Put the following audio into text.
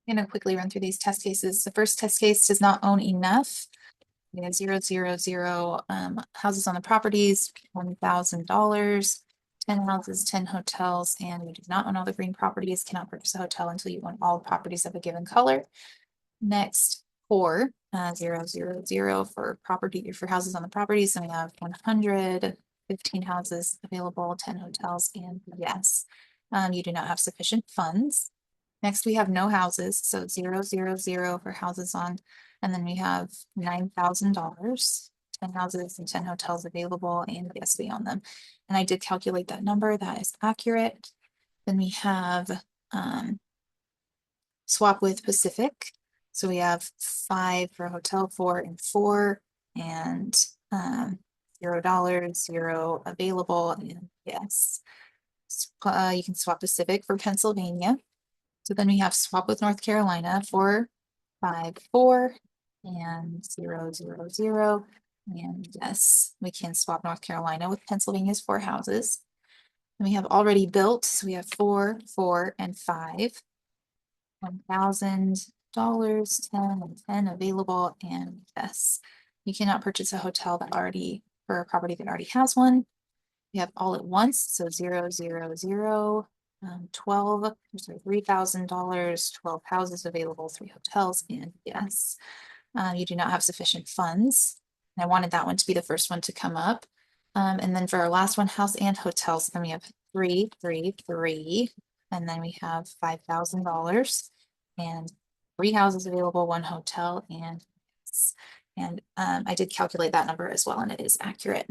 I'm going to quickly run through these test cases. The first test case does not own enough. We have 0, houses on the properties, $1,000, 10 houses, 10 hotels, and we do not own all the green properties, cannot purchase a hotel until you own all properties of a given color. Next, 4, 0 for property for houses on the properties, and we have 100, 15 houses available, 10 hotels, and yes, you do not have sufficient funds. Next, we have no houses, so 0 for houses on, and then we have $9,000, 10 houses and 10 hotels available, and yes, we own them. And I did calculate that number, that is accurate. Then we have swap with Pacific. So we have 5 for hotel, 4 and 4, and $0, 0 available, and yes. You can swap Pacific for Pennsylvania. So then we have swap with North Carolina for 5, 4, and 0, 0, 0. And yes, we can swap North Carolina with Pennsylvania's 4 houses. And we have already built, so we have 4, 4, and 5. $1,000, 10 and 10 available, and yes, you cannot purchase a hotel that already for a property that already has one. We have all at once, so 0, 0, 0, 12, sorry, $3,000, 12 houses available, 3 hotels, and yes, you do not have sufficient funds. And I wanted that one to be the first one to come up. And then for our last one, house and hotels, then we have 3, 3, 3, and then we have $5,000 and 3 houses available, 1 hotel, and yes. And I did calculate that number as well, and it is accurate.